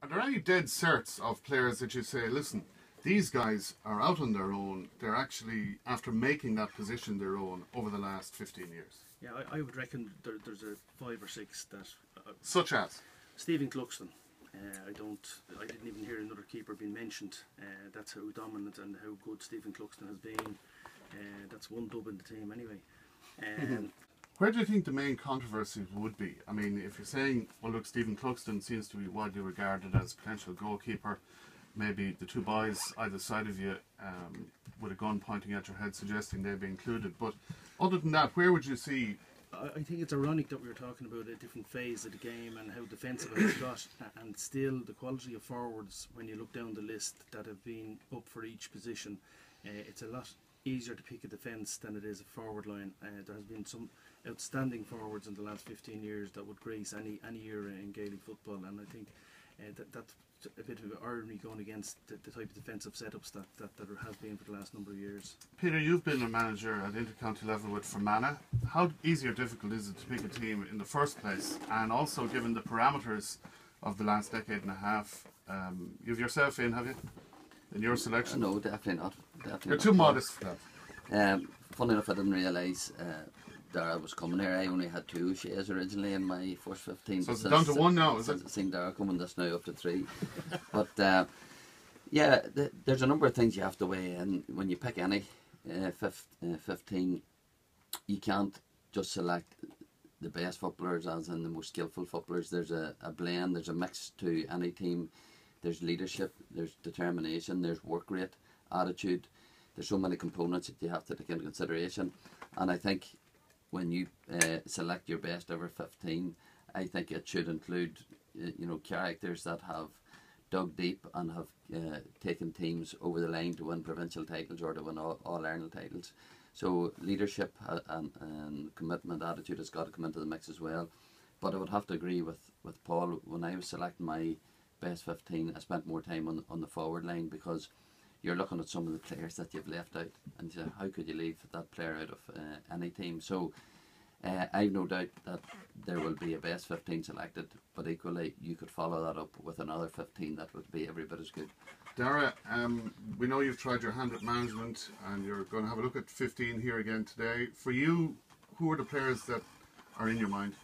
Are there any dead certs of players that you say, listen, these guys are out on their own, they're actually, after making that position their own over the last 15 years? Yeah, I would reckon there's a 5 or 6 that... Such as? Stephen Cluxton. I didn't even hear another keeper being mentioned. That's how dominant and how good Stephen Cluxton has been. That's one dub in the team anyway. Where do you think the main controversy would be? I mean, if you're saying, well look, Stephen Cluxton seems to be widely regarded as a potential goalkeeper, maybe the two boys either side of you with a gun pointing at your head suggesting they'd be included, but other than that, where would you see... I think it's ironic that we were talking about a different phase of the game and how defensive it's got, and still the quality of forwards, when you look down the list that have been up for each position, it's a lot easier to pick a defence than it is a forward line. There has been some outstanding forwards in the last 15 years that would grace any era in Gaelic football, and I think that's a bit of irony going against the type of defensive setups that there has been for the last number of years. Peter, you've been a manager at intercounty level with Fermanagh. How easy or difficult is it to pick a team in the first place? And also, given the parameters of the last decade and a half, you've yourself in, have you? In your selection? No, definitely not. You're too modest for that. Funny enough, I didn't realise Dara was coming here. I only had 2 shares originally in my first 15. So it's down to 1 now, is it? I've seen Dara coming this now up to 3. But yeah, there's a number of things you have to weigh in when you pick any 15. You can't just select the best footballers as in the most skillful footballers. There's a blend, there's a mix to any team. There's leadership, there's determination, there's work rate, attitude. There's so many components that you have to take into consideration. And I think when you select your best ever 15, I think it should include characters that have dug deep and have taken teams over the line to win provincial titles or to win all Ireland titles. So leadership and commitment, attitude has got to come into the mix as well. But I would have to agree with Paul. When I was selecting my best 15, I spent more time on the forward line, because you're looking at some of the players that you've left out and you say, how could you leave that player out of any team? So I've no doubt that there will be a best 15 selected, but equally you could follow that up with another 15 that would be every bit as good. Dara, we know you've tried your hand at management and you're going to have a look at 15 here again today. For you, who are the players that are in your mind?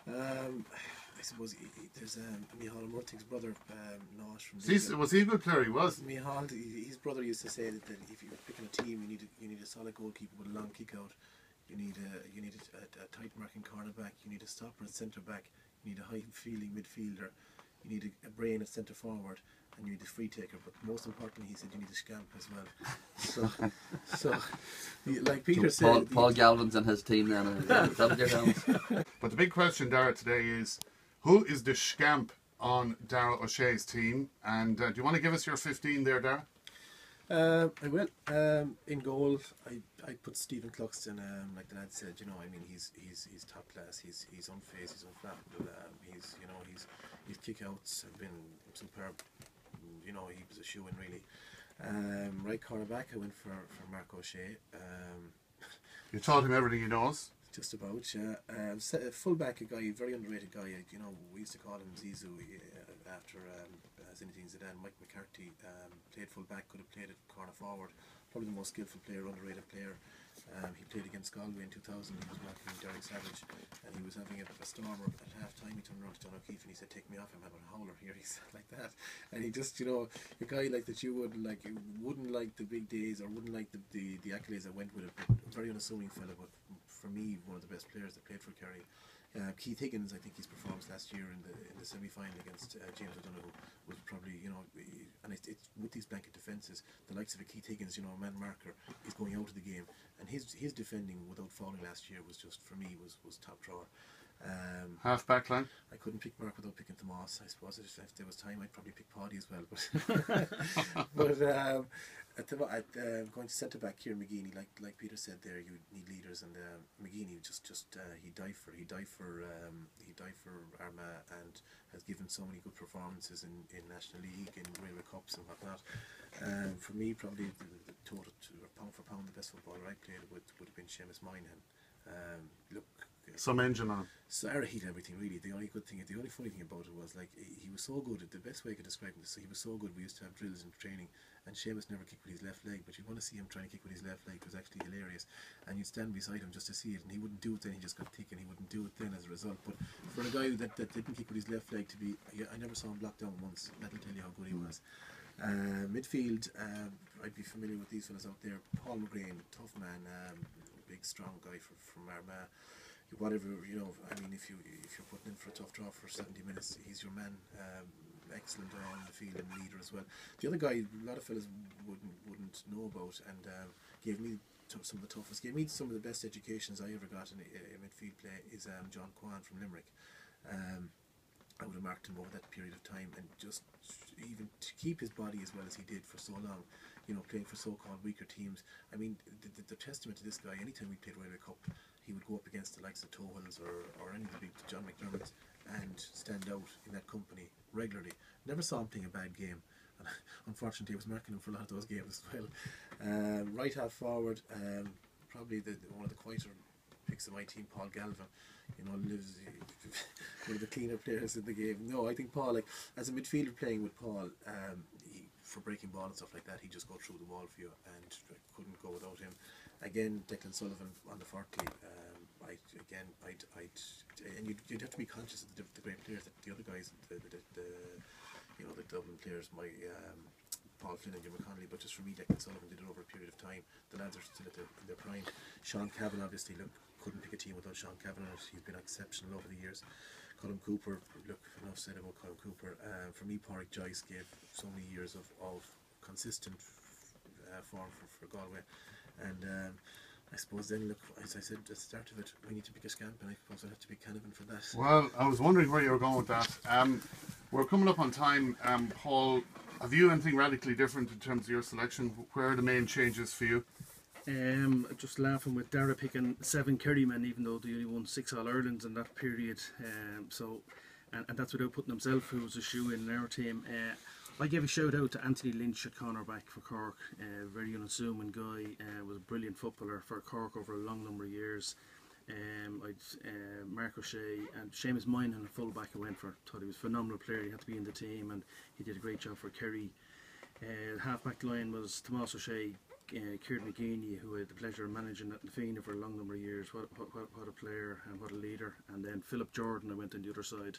I suppose there's Micheál Murtig's brother, Nosh from Was he a good player? He was. Micheál, his brother used to say that if you're picking a team, you need a solid goalkeeper with a long kick out. You need a tight marking cornerback. You need a stopper at centre back. You need a high fielding midfielder. You need a brain at centre forward, and you need a free taker. But most importantly, he said you need a scamp as well. So like Peter said, Paul Galvin's in his team then. But the big question, Dara, today is, who is the scamp on Dara O'Se's team? And do you want to give us your 15 there, Dara? I will. In goal, I put Stephen Cluxton. Like the lad said, I mean, he's top class. He's unfazed. He's unflappable. His kick-outs have been superb. He was a shoe-in really. Right cornerback, I went for Mark O'Se. You taught him everything he knows. Just about, yeah. Fullback, a guy, very underrated guy. We used to call him Zizou after Zinedine Zidane. Mike McCarthy played fullback, could have played at corner forward. Probably the most skillful player, underrated player. He played against Galway in 2000. He was marking Derek Savage, and he was having a stormer at half time. He turned around to John O'Keefe and he said, "Take me off, I'm having a howler here." He said like that, and he just, a guy like that you wouldn't like the big days or wouldn't like the accolades that went with it. But a very unassuming fella, but for me, one of the best players that played for Kerry. Keith Higgins, I think his performance last year in the semi-final against James O'Donoghue was probably, and it's with these blanket defences, the likes of a Keith Higgins, a man marker, is going out of the game, and his defending without falling last year was just, for me, was top drawer. Half back line? I couldn't pick Mark without picking Tomas. I suppose if there was time, I'd probably pick Paddy as well. But going to centre back, Kieran McGeeney, like Peter said there, you need leaders, and McGeeney he died for Armagh and has given so many good performances in National League, in Railway Cups and whatnot. For me, probably the total pound for pound the best footballer I played would have been Seamus Moynihan. Look, Some engine on him. Sarah hit everything really. The only funny thing about it was like he was so good. The best way I could describe him is he was so good. We used to have drills in training, and Seamus never kicked with his left leg, but you'd want to see him trying to kick with his left leg. It was actually hilarious, and you'd stand beside him just to see it, and he wouldn't do it then. He just got thick, and he wouldn't do it then as a result. But for a guy that didn't kick with his left leg to be, I never saw him block down once. That'll tell you how good he was. Midfield, I'd be familiar with these fellas out there. Paul McGrain, tough man, big strong guy from Armagh. Whatever, you know, I mean, if you're putting in for a tough draw for 70 minutes, he's your man. Excellent on the field and leader as well. The other guy, a lot of fellas wouldn't know about, and gave me some of the toughest, gave me some of the best educations I ever got in midfield play is John Kwan from Limerick. I would have marked him over that period of time, and just even to keep his body as well as he did for so long, you know, playing for so-called weaker teams. I mean, the testament to this guy, anytime we played Railway Cup, he would go up against the likes of Tohills or any of the big John McDermott and stand out in that company regularly. Never saw him playing a bad game. And unfortunately, I was marking him for a lot of those games as well. Right half forward, probably one of the quieter picks of my team, Paul Galvin. You know, lives one of the cleaner players in the game. No, I think Paul, like as a midfielder playing with Paul, for breaking ball and stuff like that, he'd just go through the wall for you, and couldn't go without him. Again, Declan Sullivan on the 40. And you'd have to be conscious of the great players that the other guys, the Dublin players, Paul Flynn and Jim McConnelly, but just for me, Declan Sullivan did it over a period of time. The lads are still in their prime. Sean Cavan, obviously, look, couldn't pick a team without Sean Cavan. He's been exceptional over the years. Colin Cooper, look, enough said about Colin Cooper. For me, Pádraig Joyce gave so many years of consistent form for Galway. And I suppose then, look, as I said at the start of it, we need to pick a scamp, and I suppose I'd have to be Canavan for that. Well, I was wondering where you were going with that. We're coming up on time. Paul, have you anything radically different in terms of your selection? Where are the main changes for you? Just laughing with Dara picking 7 Kerry men, even though they only won 6 All-Irelands in that period. And that's without putting himself, who was a shoe-in our team. I gave a shout out to Anthony Lynch at cornerback for Cork. Very unassuming guy. Was a brilliant footballer for Cork over a long number of years. Mark O'Shea and Seamus Moynihan, a fullback I went for. Thought he was a phenomenal player. He had to be in the team, and he did a great job for Kerry. Half-back line was Tomás O'Shea, Kieran McGeaney, who I had the pleasure of managing at Nafina for a long number of years. What a player and what a leader. And then Philip Jordan, I went on the other side.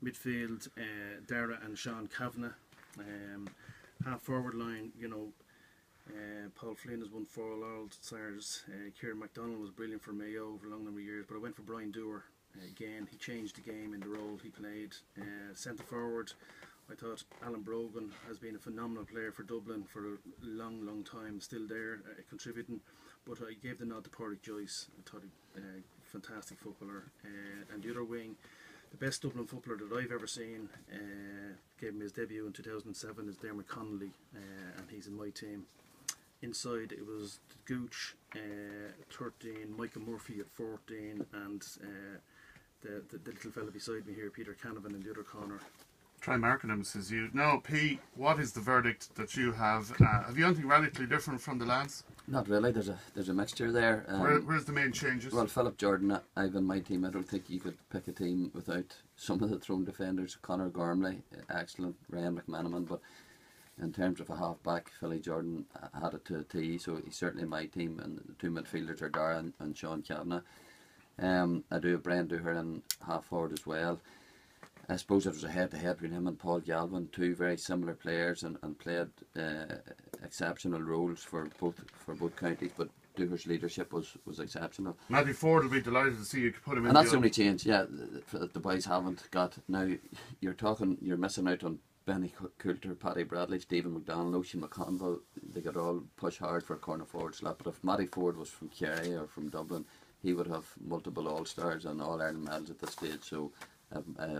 Midfield, Dara and Sean Kavanagh. Half forward line, you know, Paul Flynn has won 4 All-Stars. Kieran MacDonald was brilliant for Mayo over a long number of years, but I went for Brian Dewar. Again, he changed the game in the role he played. Centre forward, I thought Alan Brogan has been a phenomenal player for Dublin for a long time, still there, contributing. But I gave the nod to Pádraig Joyce. I thought he fantastic footballer. And the other wing, the best Dublin footballer that I've ever seen, gave him his debut in 2007, is Dermot Connolly, and he's in my team. Inside it was Gooch, 13, Michael Murphy at 14, and the little fella beside me here, Peter Canavan, in the other corner. Try marking him, says you. Now, P, what is the verdict that you have? Have you anything radically different from the lads? Not really. There's a mixture there. Where's the main changes? Well, Philip Jordan, I've in my team. I don't think you could pick a team without some of the thrown defenders. Conor Gormley, excellent. Ryan McManaman, but in terms of a half-back, Philly Jordan had it to a T, so he's certainly in my team. And the 2 midfielders are Dara and Sean Kavanagh. I do have Brian Dooher in half-forward as well. I suppose it was a head-to-head between him and Paul Galvin, 2 very similar players, and played exceptional roles for both counties. But Dooher's leadership was exceptional. Matthew Ford will be delighted to see you put him in. And that's the only change, yeah, that the boys haven't got. Now you're missing out on Benny Coulter, Paddy Bradley, Stephen McDonald, Oisin McConville. They could all push hard for a corner forward slot. But if Matty Ford was from Kerry or from Dublin, he would have multiple All-Stars and All-Ireland medals at this stage. So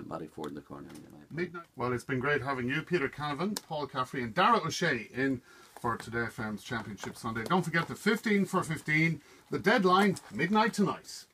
Matty Ford in the corner. Midnight. Well, it's been great having you, Peter Canavan, Paul Caffrey and Dara O'Se in for Today FM's Championship Sunday. Don't forget the 15 for 15, the deadline, midnight tonight.